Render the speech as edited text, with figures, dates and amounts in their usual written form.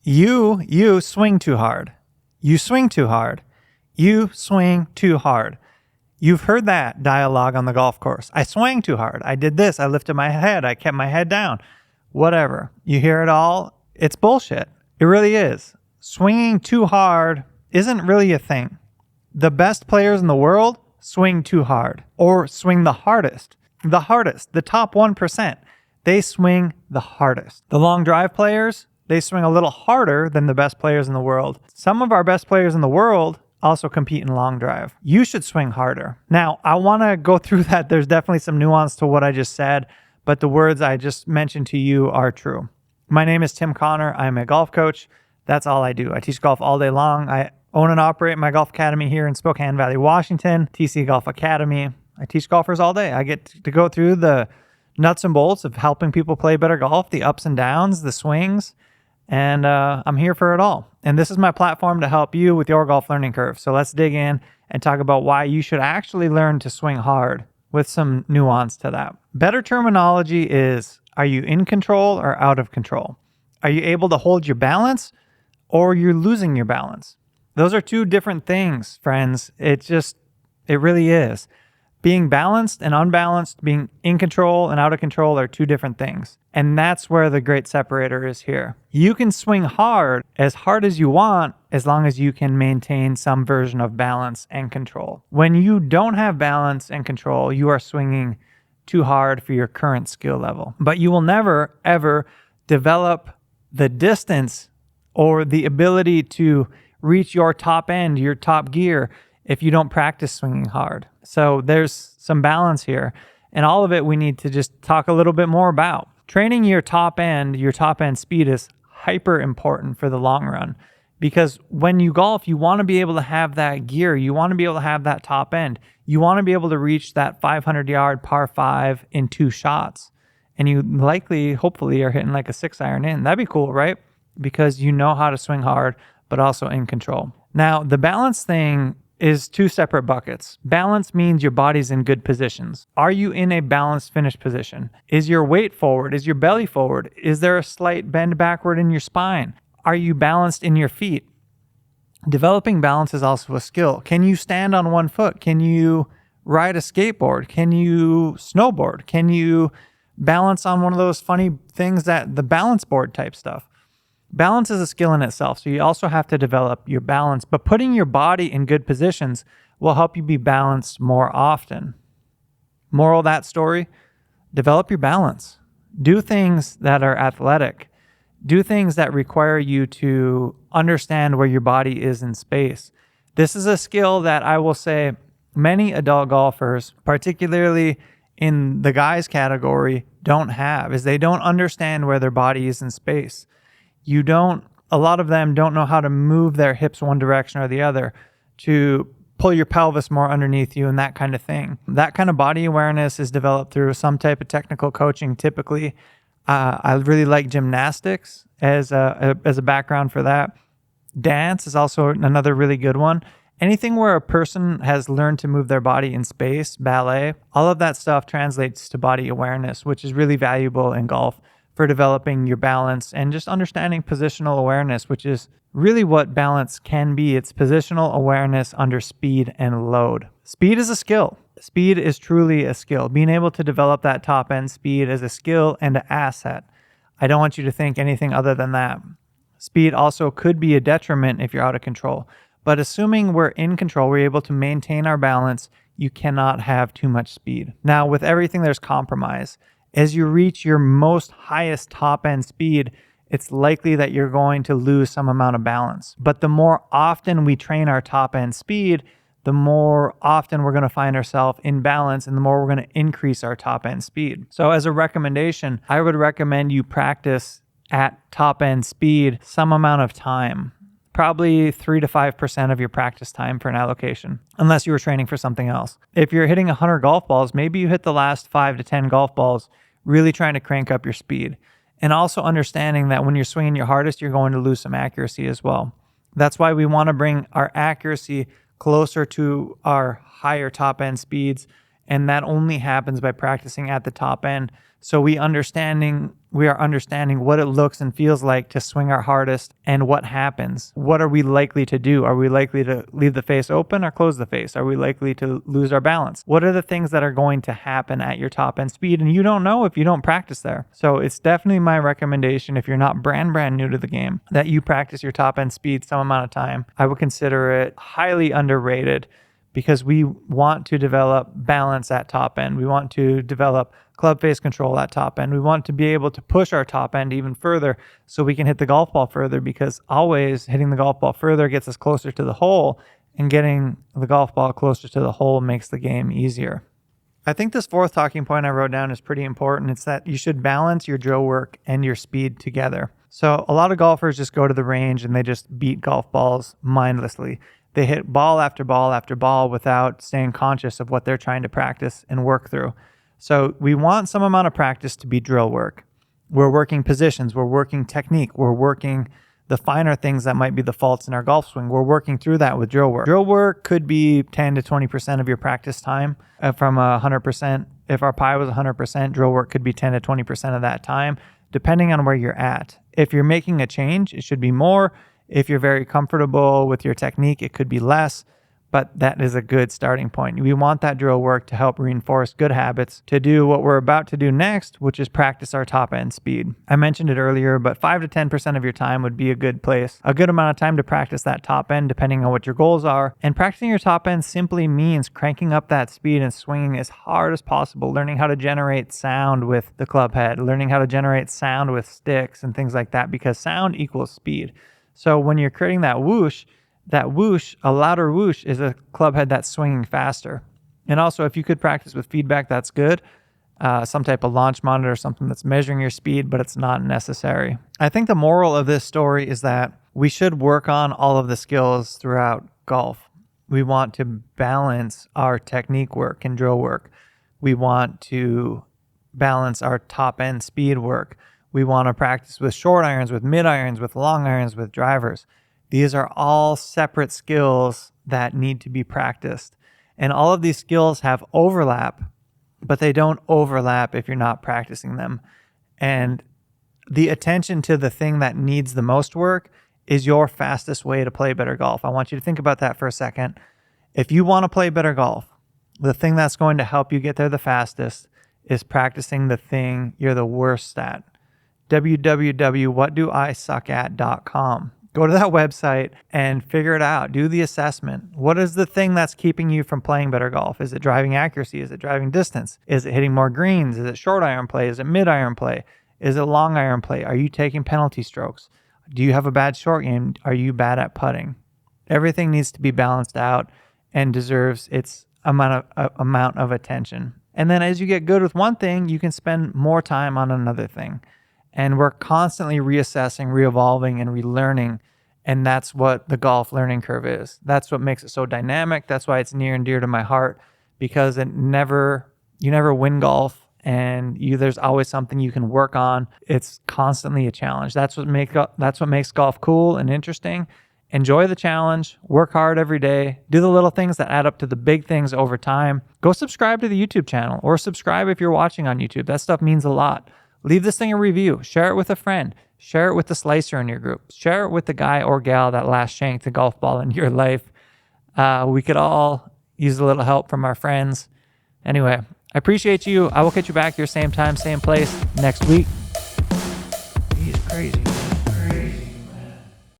You swing too hard. You swing too hard. You swing too hard. You've heard that dialogue on the golf course. I swang too hard. I did this. I lifted my head. I kept my head down. Whatever. You hear it all. It's bullshit. It really is. Swinging too hard isn't really a thing. The best players in the world swing too hard or swing the hardest. The top 1%. They swing the hardest. The long drive players, they swing a little harder than the best players in the world. Some of our best players in the world also compete in long drive. You should swing harder. Now, I want to go through that. There's definitely some nuance to what I just said, but the words I just mentioned to you are true. My name is Tim Connor. I'm a golf coach. That's all I do. I teach golf all day long. I own and operate my golf academy here in Spokane Valley, Washington, TC Golf Academy. I teach golfers all day. I get to go through the nuts and bolts of helping people play better golf, the ups and downs, the swings, and I'm here for it all. And this is my platform to help you with your golf learning curve. So let's dig in and talk about why you should actually learn to swing hard with some nuance to that. Better terminology is, are you in control or out of control? Are you able to hold your balance or you're losing your balance? Those are two different things, friends. It really is. Being balanced and unbalanced, being in control and out of control are two different things. And that's where the great separator is here. You can swing hard as you want, as long as you can maintain some version of balance and control. When you don't have balance and control, you are swinging too hard for your current skill level. But you will never, ever develop the distance or the ability to reach your top end, your top gear, if you don't practice swinging hard. So there's some balance here, and all of it we need to just talk a little bit more about. Training your top end speed is hyper important for the long run, because when you golf, you want to be able to have that gear. You want to be able to have that top end. You want to be able to reach that 500-yard par 5 in 2 shots. And you likely, hopefully, are hitting like a 6-iron in. That'd be cool, right? Because you know how to swing hard, but also in control. Now, the balance thing is 2 separate buckets. Balance means your body's in good positions. Are you in a balanced finish position? Is your weight forward? Is your belly forward? Is there a slight bend backward in your spine? Are you balanced in your feet? Developing balance is also a skill. Can you stand on one foot? Can you ride a skateboard? Can you snowboard? Can you balance on one of those funny things, that the balance board type stuff? Balance is a skill in itself, so you also have to develop your balance, but putting your body in good positions will help you be balanced more often. Moral of that story, develop your balance. Do things that are athletic. Do things that require you to understand where your body is in space. This is a skill that I will say many adult golfers, particularly in the guys category, don't have, is they don't understand where their body is in space. A lot of them don't know how to move their hips one direction or the other, to pull your pelvis more underneath you and that kind of thing. That kind of body awareness is developed through some type of technical coaching typically. I really like gymnastics as a background for that. Dance is also another really good one. Anything where a person has learned to move their body in space, ballet, all of that stuff translates to body awareness, which is really valuable in golf for developing your balance and just understanding positional awareness, which is really what balance can be. It's positional awareness under speed and load. Speed is a skill. Speed is truly a skill. Being able to develop that top end speed is a skill and an asset. I don't want you to think anything other than that. Speed also could be a detriment if you're out of control. But assuming we're in control, we're able to maintain our balance, you cannot have too much speed. Now, with everything, there's compromise. As you reach your most highest top end speed, it's likely that you're going to lose some amount of balance. But the more often we train our top end speed, the more often we're going to find ourselves in balance, and the more we're going to increase our top end speed. So as a recommendation, I would recommend you practice at top end speed some amount of time, probably 3 to 5% of your practice time for an allocation, unless you were training for something else. If you're hitting 100 golf balls, maybe you hit the last 5 to 10 golf balls really trying to crank up your speed. And also understanding that when you're swinging your hardest, you're going to lose some accuracy as well. That's why we want to bring our accuracy closer to our higher top end speeds And that only happens by practicing at the top end. So we are understanding what it looks and feels like to swing our hardest and what happens. What are we likely to do? Are we likely to leave the face open or close the face? Are we likely to lose our balance? What are the things that are going to happen at your top end speed? And you don't know if you don't practice there. So it's definitely my recommendation, if you're not brand new to the game, that you practice your top end speed some amount of time. I would consider it highly underrated, because we want to develop balance at top end. We want to develop club face control at top end. We want to be able to push our top end even further so we can hit the golf ball further, because always hitting the golf ball further gets us closer to the hole, and getting the golf ball closer to the hole makes the game easier. I think this fourth talking point I wrote down is pretty important. It's that you should balance your drill work and your speed together. So a lot of golfers just go to the range and they just beat golf balls mindlessly. They hit ball after ball after ball without staying conscious of what they're trying to practice and work through. So we want some amount of practice to be drill work. We're working positions, we're working technique, we're working the finer things that might be the faults in our golf swing. We're working through that with drill work. Drill work could be 10 to 20% of your practice time from 100%. If our pie was 100%, drill work could be 10 to 20% of that time, depending on where you're at. If you're making a change, it should be more. If you're very comfortable with your technique, it could be less, but that is a good starting point. We want that drill work to help reinforce good habits to do what we're about to do next, which is practice our top end speed. I mentioned it earlier, but 5 to 10% of your time would be a good place, a good amount of time to practice that top end, depending on what your goals are. And practicing your top end simply means cranking up that speed and swinging as hard as possible, learning how to generate sound with the club head, learning how to generate sound with sticks and things like that, because sound equals speed. So when you're creating that whoosh, a louder whoosh is a club head that's swinging faster. And also, if you could practice with feedback, that's good. Some type of launch monitor, something that's measuring your speed, but it's not necessary. I think the moral of this story is that we should work on all of the skills throughout golf. We want to balance our technique work and drill work. We want to balance our top end speed work. We want to practice with short irons, with mid irons, with long irons, with drivers. These are all separate skills that need to be practiced. And all of these skills have overlap, but they don't overlap if you're not practicing them. And the attention to the thing that needs the most work is your fastest way to play better golf. I want you to think about that for a second. If you want to play better golf, the thing that's going to help you get there the fastest is practicing the thing you're the worst at. www.whatdoisuckat.com. Go to that website and figure it out. Do the assessment. What is the thing that's keeping you from playing better golf? Is it driving accuracy? Is it driving distance? Is it hitting more greens? Is it short iron play? Is it mid iron play? Is it long iron play? Are you taking penalty strokes? Do you have a bad short game? Are you bad at putting? Everything needs to be balanced out and deserves its amount of attention. And then as you get good with one thing, you can spend more time on another thing. And we're constantly reassessing, re-evolving, and relearning. And that's what the golf learning curve is. That's what makes it so dynamic. That's why it's near and dear to my heart, because you never win golf, and there's always something you can work on. It's constantly a challenge. That's what makes golf cool and interesting. Enjoy the challenge, work hard every day, do the little things that add up to the big things over time. Go subscribe to the YouTube channel, or subscribe if you're watching on YouTube. That stuff means a lot. Leave this thing a review. Share it with a friend. Share it with the slicer in your group. Share it with the guy or gal that last shanked the golf ball in your life. We could all use a little help from our friends. Anyway, I appreciate you. I will catch you back here same time, same place next week. He's crazy.